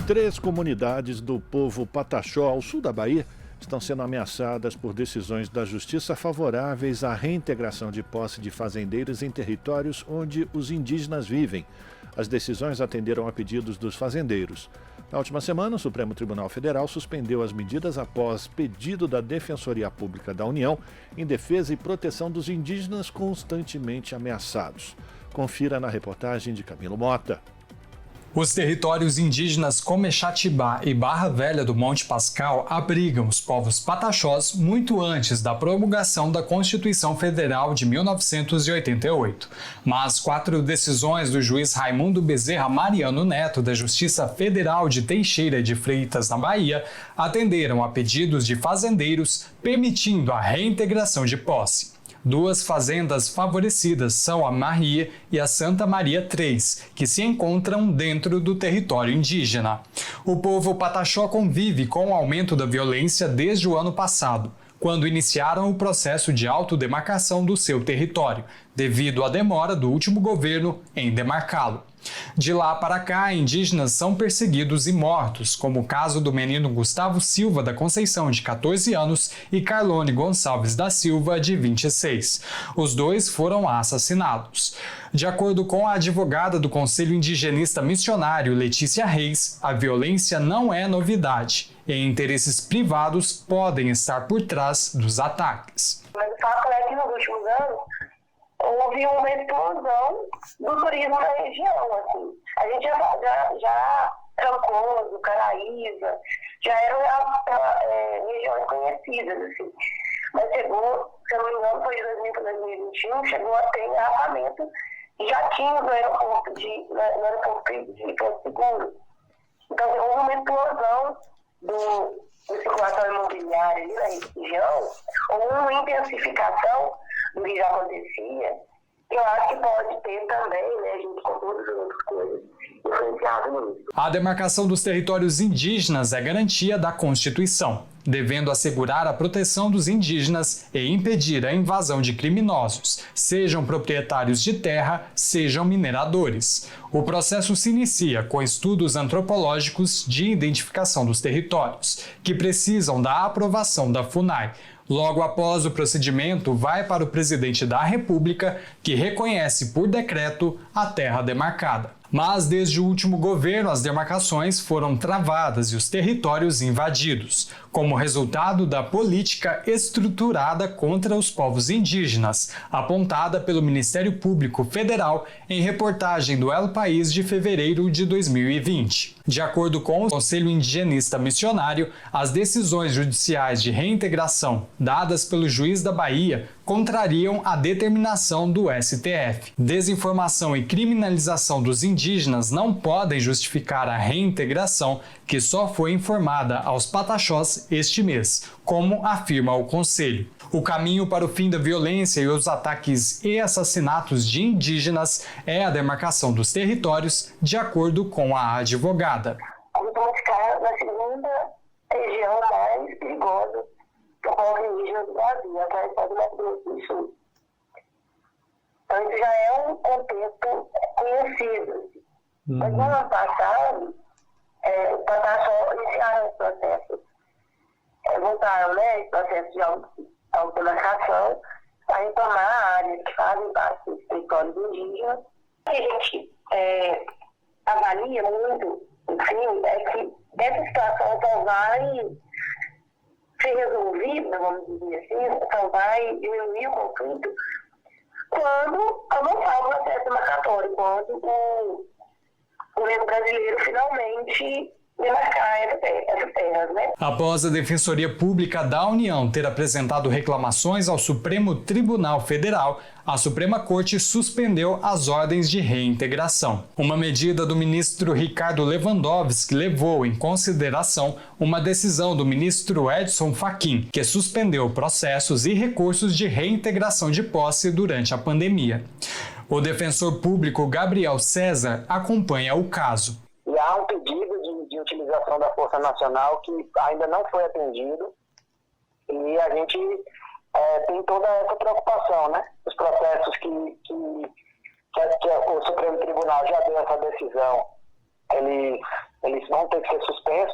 3 comunidades do povo Pataxó, ao sul da Bahia, estão sendo ameaçadas por decisões da Justiça favoráveis à reintegração de posse de fazendeiros em territórios onde os indígenas vivem. As decisões atenderam a pedidos dos fazendeiros. Na última semana, o Supremo Tribunal Federal suspendeu as medidas após pedido da Defensoria Pública da União em defesa e proteção dos indígenas constantemente ameaçados. Confira na reportagem de Camilo Mota. Os territórios indígenas Comexatibá e Barra Velha do Monte Pascal abrigam os povos pataxós muito antes da promulgação da Constituição Federal de 1988. Mas 4 decisões do juiz Raimundo Bezerra Mariano Neto da Justiça Federal de Teixeira de Freitas, na Bahia, atenderam a pedidos de fazendeiros, permitindo a reintegração de posse. 2 fazendas favorecidas são a Maria e a Santa Maria III, que se encontram dentro do território indígena. O povo pataxó convive com o aumento da violência desde o ano passado, quando iniciaram o processo de autodemarcação do seu território, devido à demora do último governo em demarcá-lo. De lá para cá, indígenas são perseguidos e mortos, como o caso do menino Gustavo Silva da Conceição, de 14 anos, e Carlone Gonçalves da Silva, de 26. Os 2 foram assassinados. De acordo com a advogada do Conselho Indigenista Missionário, Letícia Reis, a violência não é novidade e interesses privados podem estar por trás dos ataques. Mas o fato é que nos últimos anos houve uma explosão do turismo na região. Assim. A gente já Trancoso, Caraíba, já eram regiões conhecidas. Assim. Mas chegou, se eu não me engano, foi de 2000 para 2021, chegou a ter engarrafamento e já tinha no aeroporto de Porto Seguro. Então houve uma explosão do circulação imobiliária ali na região, ou uma intensificação do que já acontecia. Eu acho que pode ter também, né, junto com todas as outras coisas, influenciado nisso. A demarcação dos territórios indígenas é garantia da Constituição, devendo assegurar a proteção dos indígenas e impedir a invasão de criminosos, sejam proprietários de terra, sejam mineradores. O processo se inicia com estudos antropológicos de identificação dos territórios, que precisam da aprovação da FUNAI. Logo após o procedimento, vai para o presidente da República, que reconhece por decreto a terra demarcada. Mas desde o último governo, as demarcações foram travadas e os territórios invadidos, como resultado da política estruturada contra os povos indígenas, apontada pelo Ministério Público Federal em reportagem do El País de fevereiro de 2020. De acordo com o Conselho Indigenista Missionário, as decisões judiciais de reintegração dadas pelo juiz da Bahia contrariam a determinação do STF. Desinformação e criminalização dos indígenas não podem justificar a reintegração, que só foi informada aos pataxós este mês, como afirma o Conselho. O caminho para o fim da violência e os ataques e assassinatos de indígenas é a demarcação dos territórios, de acordo com a advogada. Vamos ficar na segunda região mais perigosa do povo indígena do Brasil, atrás do Mato Grosso do Sul. Então isso já é um contexto conhecido. Mas no ano passado, o Pataxó iniciaram esse processo. Voltaram, né, esse processo de autodemarcação para retomar áreas que fazem parte dos territórios indígenas. O que a gente avalia muito, enfim, é que essa situação só vai ser resolvida, vamos dizer assim, só vai diminuir o conflito quando avançar o processo demarcatório, quando o governo brasileiro finalmente demarcar essas terras, né? Após a Defensoria Pública da União ter apresentado reclamações ao Supremo Tribunal Federal, a Suprema Corte suspendeu as ordens de reintegração. Uma medida do ministro Ricardo Lewandowski levou em consideração uma decisão do ministro Edson Fachin, que suspendeu processos e recursos de reintegração de posse durante a pandemia. O defensor público Gabriel César acompanha o caso. E há um pedido de utilização da Força Nacional que ainda não foi atendido e a gente tem toda essa preocupação, né? Os processos que o Supremo Tribunal já deu essa decisão, eles vão ter que ser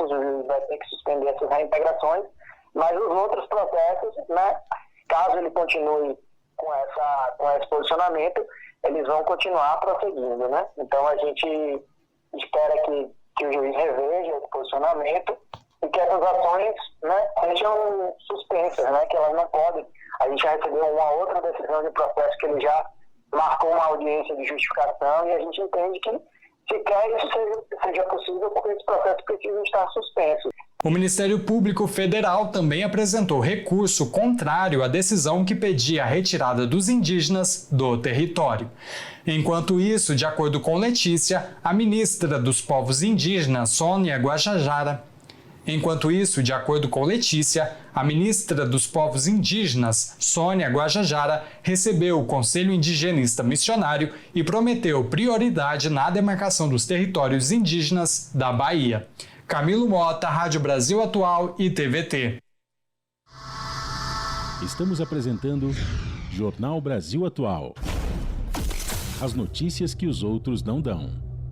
o juiz vai ter que suspender essas reintegrações, mas os outros processos, né, caso ele continue com esse posicionamento, eles vão continuar prosseguindo, né? Então a gente espera que o juiz reveja esse posicionamento e que essas ações, né, sejam suspensas, né? Que elas não podem. A gente já recebeu uma outra decisão de processo que ele já marcou uma audiência de justificação e a gente entende que sequer isso seja possível porque esse processo precisa estar suspenso. O Ministério Público Federal também apresentou recurso contrário à decisão que pedia a retirada dos indígenas do território. Enquanto isso, de acordo com Letícia, a ministra dos Povos Indígenas, Sônia Guajajara, recebeu o Conselho Indigenista Missionário e prometeu prioridade na demarcação dos territórios indígenas da Bahia. Camilo Mota, Rádio Brasil Atual e TVT. Estamos apresentando Jornal Brasil Atual. As notícias que os outros não dão.